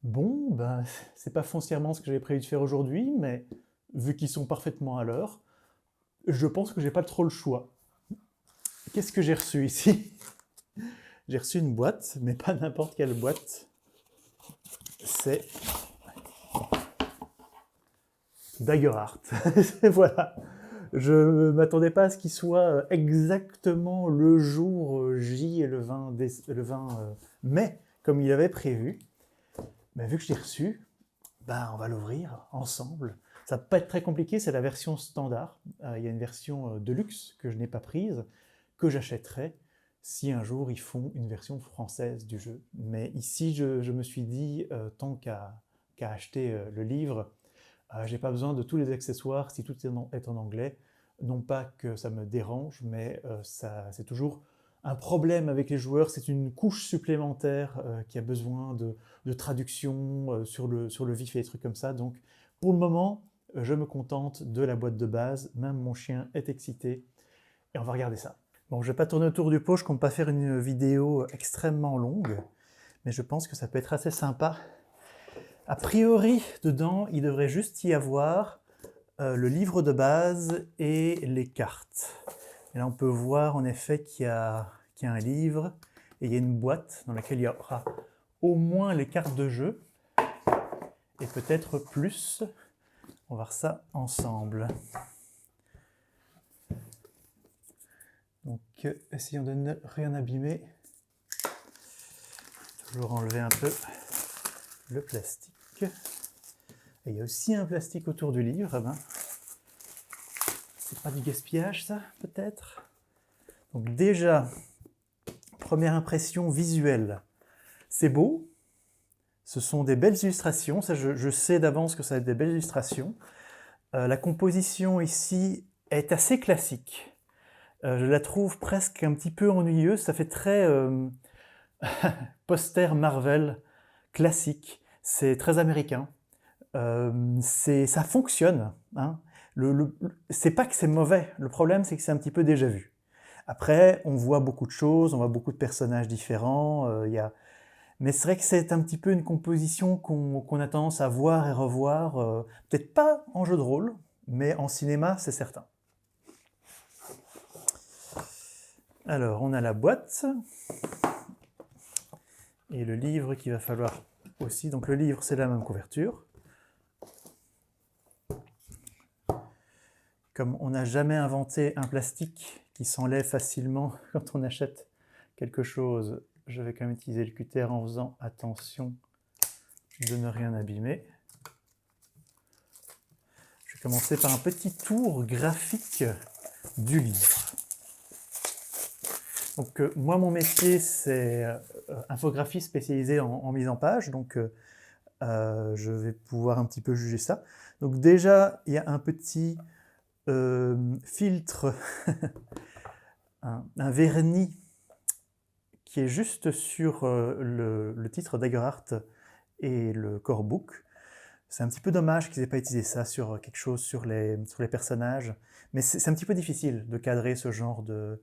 Bon, ben, c'est pas foncièrement ce que j'avais prévu de faire aujourd'hui, mais vu qu'ils sont parfaitement à l'heure, je pense que j'ai pas trop le choix. Qu'est-ce que j'ai reçu ici? J'ai reçu une boîte, mais pas n'importe quelle boîte. C'est Dagger Art. Voilà. Je m'attendais pas à ce qu'il soit exactement le jour J et le 20 mai, comme il avait prévu. Mais vu que je l'ai reçu, ben, on va l'ouvrir ensemble. Ça va pas être très compliqué, c'est la version standard. Il y a une version de luxe que je n'ai pas prise, que j'achèterai si un jour ils font une version française du jeu. Mais ici, je me suis dit, tant qu'à acheter le livre, j'ai pas besoin de tous les accessoires si tout est en anglais. Non pas que ça me dérange, mais c'est toujours un problème avec les joueurs. C'est une couche supplémentaire qui a besoin de traduction sur le vif et des trucs comme ça. Donc, pour le moment, je me contente de la boîte de base. Même mon chien est excité. Et on va regarder ça. Bon, je vais pas tourner autour du pot. Je compte pas faire une vidéo extrêmement longue. Mais je pense que ça peut être assez sympa. A priori, dedans, il devrait juste y avoir le livre de base et les cartes. Et là, on peut voir en effet qu'il y a un livre et il y a une boîte dans laquelle il y aura au moins les cartes de jeu et peut-être plus. On va voir ça ensemble. Donc, essayons de ne rien abîmer. Toujours enlever un peu le plastique. Et il y a aussi un plastique autour du livre. Eh ben, c'est pas du gaspillage, ça, peut-être? Donc déjà, première impression visuelle. C'est beau. Ce sont des belles illustrations. Ça, je sais d'avance que ça va être des belles illustrations. La composition ici est assez classique. Je la trouve presque un petit peu ennuyeuse. Ça fait très poster Marvel classique. C'est très américain. Ça fonctionne. Hein. C'est pas que c'est mauvais. Le problème, c'est que c'est un petit peu déjà vu. Après, on voit beaucoup de choses, on voit beaucoup de personnages différents. Mais c'est vrai que c'est un petit peu une composition qu'on a tendance à voir et revoir. Peut-être pas en jeu de rôle, mais en cinéma, c'est certain. Alors, on a la boîte. Et le livre qu'il va falloir aussi. Donc le livre, c'est la même couverture. Comme on n'a jamais inventé un plastique qui s'enlève facilement quand on achète quelque chose, je vais quand même utiliser le cutter en faisant attention de ne rien abîmer. Je vais commencer par un petit tour graphique du livre. Donc moi, mon métier, c'est infographiste spécialisé en mise en page, donc je vais pouvoir un petit peu juger ça. Donc déjà, il y a un petit filtre, un vernis qui est juste sur le titre Dagger Art et le core book. C'est un petit peu dommage qu'ils n'aient pas utilisé ça sur quelque chose, sur les personnages. Mais c'est un petit peu difficile de cadrer ce genre de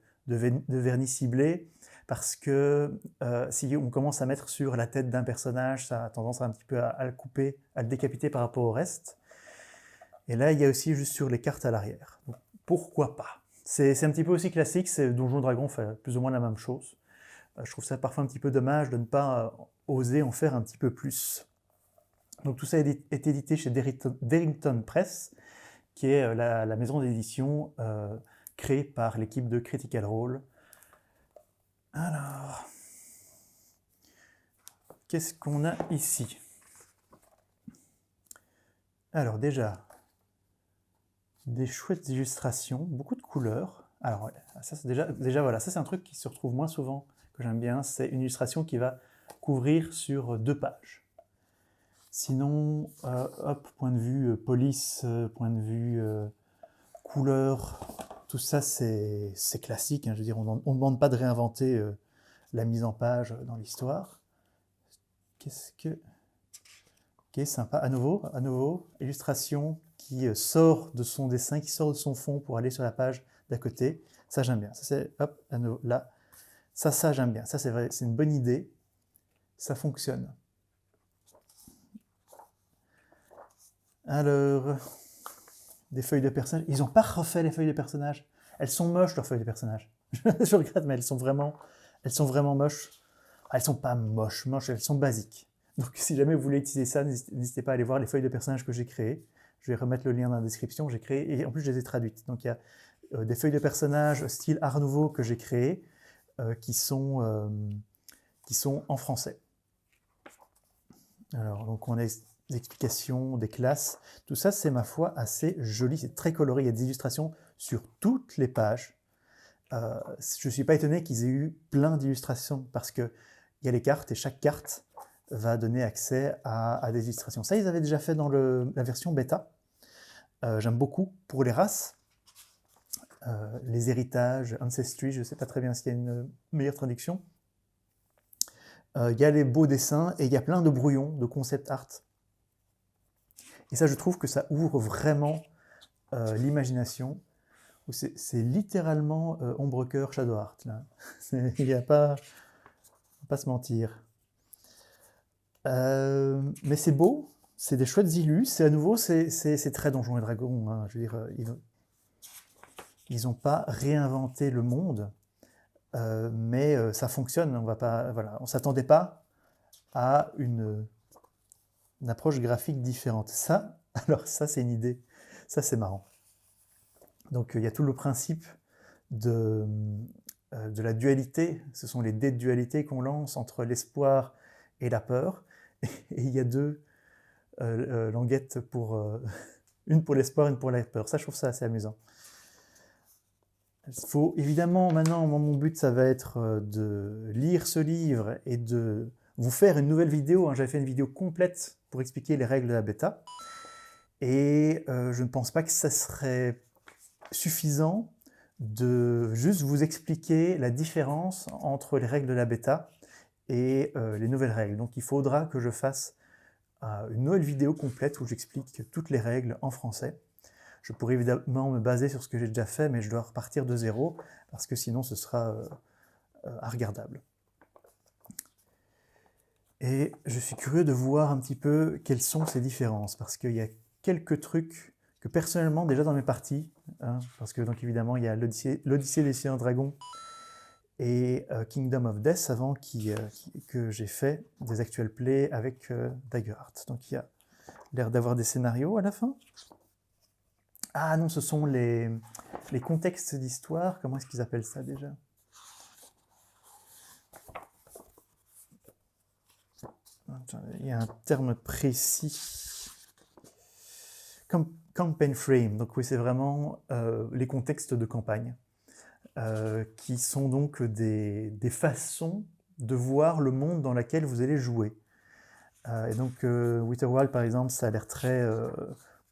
vernis ciblé, parce que si on commence à mettre sur la tête d'un personnage, ça a tendance un petit peu à le couper, à le décapiter par rapport au reste. Et là, il y a aussi juste sur les cartes à l'arrière. Donc, pourquoi pas? C'est un petit peu aussi classique, Donjons Dragon fait plus ou moins la même chose. Je trouve ça parfois un petit peu dommage de ne pas oser en faire un petit peu plus. Donc tout ça est édité chez Derrington Press, qui est la maison d'édition créée par l'équipe de Critical Role. Alors, qu'est-ce qu'on a ici? Alors déjà, des chouettes illustrations, beaucoup de couleurs. Alors ça c'est déjà voilà, ça c'est un truc qui se retrouve moins souvent, que j'aime bien, c'est une illustration qui va couvrir sur 2 pages. Sinon, hop, point de vue police, point de vue couleur, tout ça c'est classique. Hein, je veux dire, on ne demande pas de réinventer la mise en page dans l'histoire. Qu'est-ce que... Ok, sympa. À nouveau, illustration qui sort de son dessin, qui sort de son fond pour aller sur la page d'à côté. Ça, j'aime bien. Ça, c'est, hop, à nouveau, là. Ça, j'aime bien. Ça, c'est vrai, c'est une bonne idée. Ça fonctionne. Alors, des feuilles de personnages. Ils n'ont pas refait les feuilles de personnages. Elles sont moches, leurs feuilles de personnages. Je regrette, mais elles sont vraiment moches. Elles sont pas moches, elles sont basiques. Donc si jamais vous voulez utiliser ça, n'hésitez pas à aller voir les feuilles de personnages que j'ai créées. Je vais remettre le lien dans la description. J'ai créé, et en plus je les ai traduites. Donc il y a des feuilles de personnages style Art Nouveau que j'ai créées, qui sont en français. Alors, donc on a des explications, des classes. Tout ça, c'est ma foi assez joli. C'est très coloré. Il y a des illustrations sur toutes les pages. Je ne suis pas étonné qu'ils aient eu plein d'illustrations parce qu'il y a les cartes et chaque carte va donner accès à des illustrations. Ça, ils avaient déjà fait dans la version bêta. J'aime beaucoup pour les races, les héritages, Ancestry, je ne sais pas très bien s'il y a une meilleure traduction. Il y a les beaux dessins et il y a plein de brouillons, de concept art. Et ça, je trouve que ça ouvre vraiment l'imagination. C'est littéralement ombre-cœur Shadow Art. Il n'y a pas se mentir. Mais c'est beau, c'est des chouettes illus. C'est à nouveau, c'est très Donjons et Dragons. Hein. Je veux dire, ils n'ont pas réinventé le monde, mais ça fonctionne. On s'attendait pas à une approche graphique différente. Ça, c'est une idée. Ça, c'est marrant. Donc, il y a tout le principe de la dualité. Ce sont les dés de dualité qu'on lance entre l'espoir et la peur. Et il y a deux languettes une pour l'espoir, une pour la peur. Ça, je trouve ça assez amusant. Il faut évidemment, maintenant, mon but, ça va être de lire ce livre et de vous faire une nouvelle vidéo. J'avais fait une vidéo complète pour expliquer les règles de la bêta. Et je ne pense pas que ça serait suffisant de juste vous expliquer la différence entre les règles de la bêta et les nouvelles règles. Donc il faudra que je fasse une nouvelle vidéo complète où j'explique toutes les règles en français. Je pourrais évidemment me baser sur ce que j'ai déjà fait, mais je dois repartir de zéro, parce que sinon ce sera regardable. Et je suis curieux de voir un petit peu quelles sont ces différences, parce qu'il y a quelques trucs que personnellement, déjà dans mes parties, hein, parce que donc évidemment il y a l'Odyssée des Seigneurs Dragons et Kingdom of Death avant que j'ai fait des actual plays avec Daggerheart. Donc il y a l'air d'avoir des scénarios à la fin. Ah non, ce sont les contextes d'histoire. Comment est-ce qu'ils appellent ça déjà? Il y a un terme précis. Campaign frame. Donc oui, c'est vraiment les contextes de campagne, qui sont donc des façons de voir le monde dans lequel vous allez jouer. Et donc Witherwall, par exemple, ça a l'air très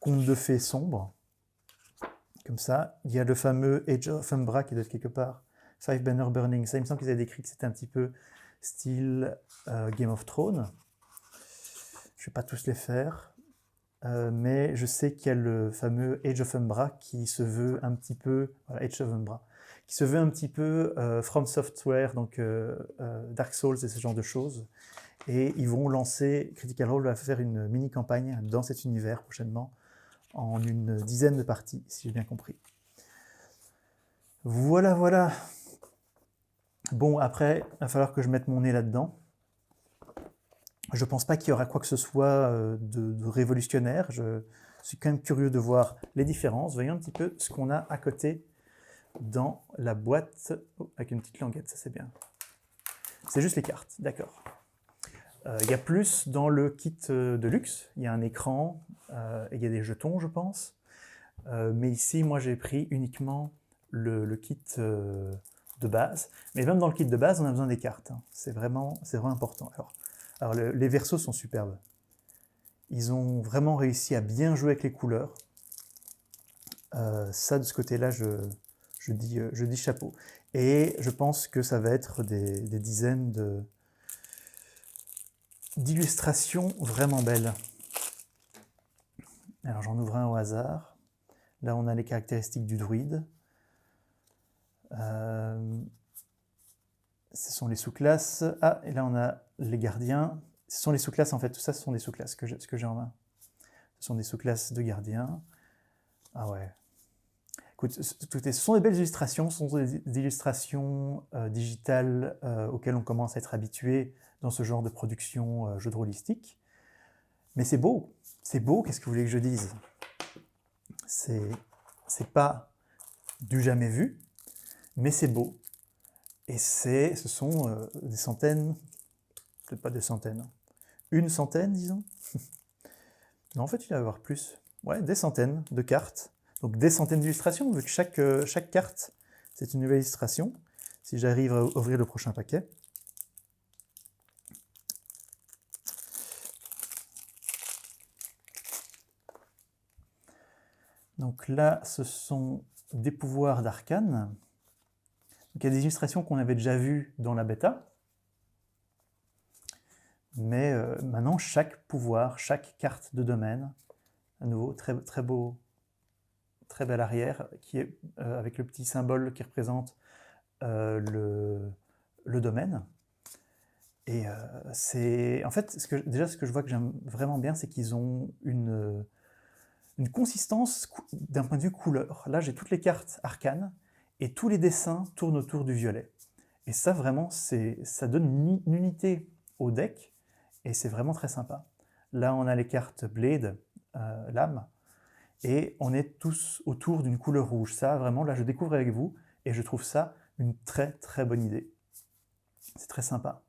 conte de fées sombre. Comme ça. Il y a le fameux Age of Umbra qui doit être quelque part. Five Banner Burning. Ça, il me semble qu'ils avaient décrit que c'était un petit peu style Game of Thrones. Je ne vais pas tous les faire. Mais je sais qu'il y a le fameux Age of Umbra qui se veut un petit peu... Voilà, Age of Umbra. Qui se veut un petit peu From Software, donc Dark Souls et ce genre de choses. Et ils vont lancer... Critical Role va faire une mini-campagne dans cet univers prochainement, en une dizaine de parties, si j'ai bien compris. Voilà, voilà. Bon, après, il va falloir que je mette mon nez là-dedans. Je ne pense pas qu'il y aura quoi que ce soit de révolutionnaire. Je suis quand même curieux de voir les différences. Voyons un petit peu ce qu'on a à côté dans la boîte. Oh, avec une petite languette, ça c'est bien. C'est juste les cartes, d'accord. Il y a plus dans le kit de luxe. Il y a un écran, et il y a des jetons, je pense. Mais ici, moi, j'ai pris uniquement le kit de base. Mais même dans le kit de base, on a besoin des cartes. Hein. C'est vraiment important. Alors les versos sont superbes. Ils ont vraiment réussi à bien jouer avec les couleurs. Ça, de ce côté-là, je dis chapeau. Et je pense que ça va être des dizaines d'illustrations vraiment belles. Alors j'en ouvre un au hasard. Là on a les caractéristiques du druide. Ce sont les sous-classes. Ah, et là on a les gardiens. Ce sont les sous-classes en fait, tout ça ce sont des sous-classes ce que j'ai en main. Ce sont des sous-classes de gardiens. Ah ouais. Écoute, ce sont des belles illustrations, ce sont des illustrations digitales auxquelles on commence à être habitué dans ce genre de production jeu de rôlistique. Mais c'est beau, qu'est-ce que vous voulez que je dise? C'est pas du jamais vu, mais c'est beau. Et ce sont des centaines, peut-être pas des centaines, une centaine, disons. Non, en fait, il va y avoir plus. Ouais, des centaines de cartes. Donc des centaines d'illustrations, vu que chaque carte, c'est une nouvelle illustration. Si j'arrive à ouvrir le prochain paquet. Donc là, ce sont des pouvoirs d'arcane. Il y a des illustrations qu'on avait déjà vues dans la bêta. Mais maintenant, chaque pouvoir, chaque carte de domaine, à nouveau, très beau, très belle arrière, qui est avec le petit symbole qui représente le domaine. Et c'est... En fait, ce que je vois que j'aime vraiment bien, c'est qu'ils ont une consistance d'un point de vue couleur. Là, j'ai toutes les cartes arcanes, et tous les dessins tournent autour du violet. Et ça, vraiment, ça donne une unité au deck, et c'est vraiment très sympa. Là, on a les cartes Blade, lame, et on est tous autour d'une couleur rouge. Ça, vraiment, là, je découvre avec vous, et je trouve ça une très bonne idée. C'est très sympa.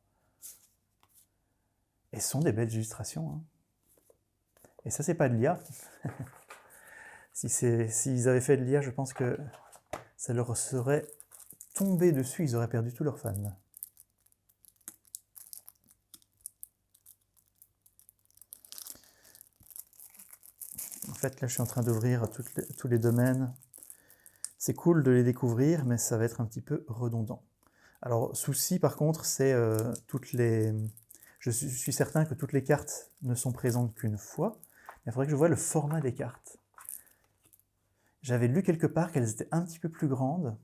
Et ce sont des belles illustrations. Hein. Et ça, c'est pas de l'IA. S'ils avaient fait de l'IA, je pense que ça leur serait tombé dessus, ils auraient perdu tous leurs fans. En fait, là, je suis en train d'ouvrir tous les domaines. C'est cool de les découvrir, mais ça va être un petit peu redondant. Alors, souci, par contre, c'est toutes les... Je suis certain que toutes les cartes ne sont présentes qu'une fois, mais il faudrait que je voie le format des cartes. J'avais lu quelque part qu'elles étaient un petit peu plus grandes,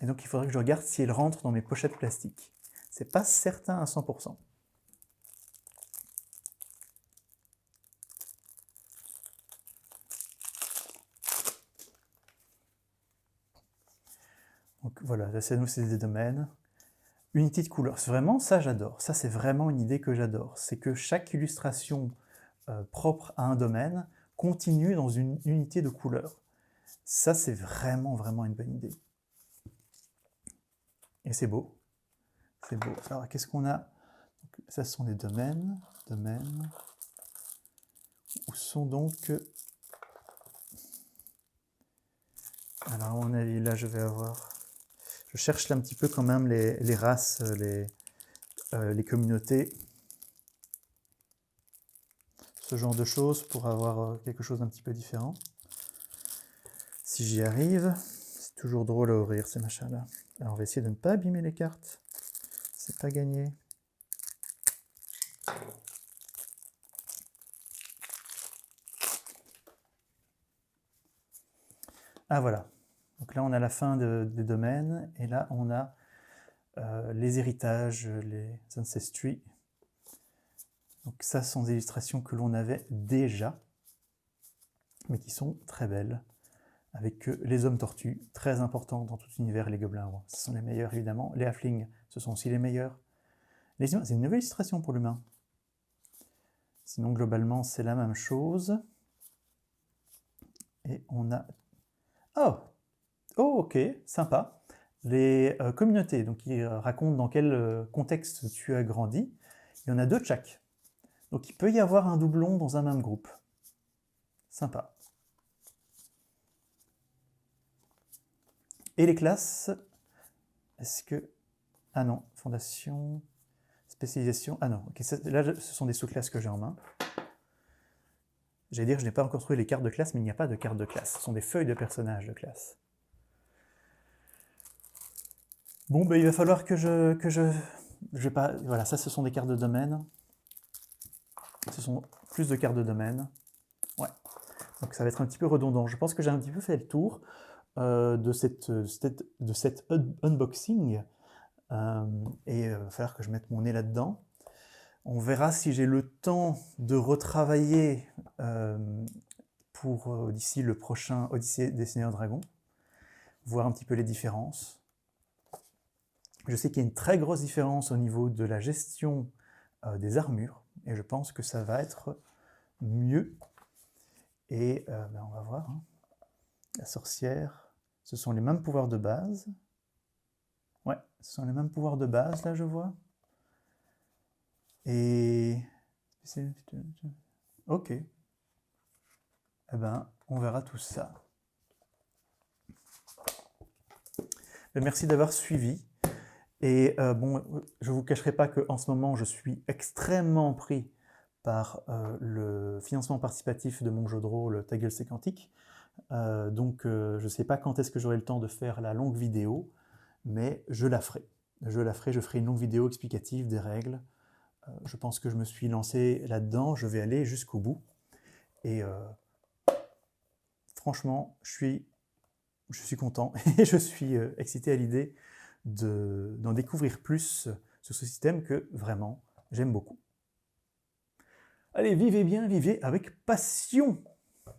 et donc il faudrait que je regarde si elles rentrent dans mes pochettes plastiques. C'est pas certain à 100%. Donc voilà, là c'est des domaines. Unité de couleur, vraiment ça j'adore. Ça c'est vraiment une idée que j'adore. C'est que chaque illustration propre à un domaine continue dans une unité de couleur. Ça c'est vraiment une bonne idée. Et c'est beau. C'est beau. Alors qu'est-ce qu'on a? Donc, ça ce sont des domaines. Où sont donc... Alors à mon avis là je vais avoir... Je cherche là un petit peu quand même les races, les communautés, ce genre de choses pour avoir quelque chose d'un petit peu différent. Si j'y arrive, c'est toujours drôle à ouvrir ces machins-là. Alors on va essayer de ne pas abîmer les cartes, c'est pas gagné. Ah voilà, donc là on a la fin des domaines, et là on a les héritages, les ancestry. Donc ça, ce sont des illustrations que l'on avait déjà, mais qui sont très belles, avec les hommes tortues, très importants dans tout l'univers, les gobelins rois. Ce sont les meilleurs, évidemment. Les halflings, ce sont aussi les meilleurs. Les humains, c'est une nouvelle illustration pour l'humain. Sinon, globalement, c'est la même chose. Et on a... Oh, ok, sympa. Les communautés, donc qui racontent dans quel contexte tu as grandi. Il y en a 2 de chaque. Donc il peut y avoir un doublon dans un même groupe. Sympa. Et les classes, est-ce que... Ah non, fondation, spécialisation... Ah non, okay, là ce sont des sous-classes que j'ai en main. J'allais dire, je n'ai pas encore trouvé les cartes de classe, mais il n'y a pas de cartes de classe. Ce sont des feuilles de personnages de classe. Bon, ben, il va falloir que je pas... Voilà, ça ce sont des cartes de domaine. Ce sont plus de cartes de domaine. Ouais. Donc ça va être un petit peu redondant. Je pense que j'ai un petit peu fait le tour de cet unboxing. Et il va falloir que je mette mon nez là-dedans. On verra si j'ai le temps de retravailler pour d'ici le prochain Odyssée des Seigneurs Dragons, voir un petit peu les différences. Je sais qu'il y a une très grosse différence au niveau de la gestion des armures, et je pense que ça va être mieux. Et on va voir. Hein. La sorcière, ce sont les mêmes pouvoirs de base. Ouais, ce sont les mêmes pouvoirs de base, là, je vois. Et... Ok. Eh ben, on verra tout ça. Merci d'avoir suivi. Et bon, je ne vous cacherai pas qu'en ce moment, je suis extrêmement pris par le financement participatif de mon jeu de rôle Ta gueule c'est quantique. Donc, je ne sais pas quand est-ce que j'aurai le temps de faire la longue vidéo, mais je la ferai. Je ferai une longue vidéo explicative des règles. Je pense que je me suis lancé là-dedans, je vais aller jusqu'au bout. Et franchement, je suis content et je suis excité à l'idée d'en découvrir plus sur ce système que vraiment j'aime beaucoup. Allez, vivez bien, vivez avec passion!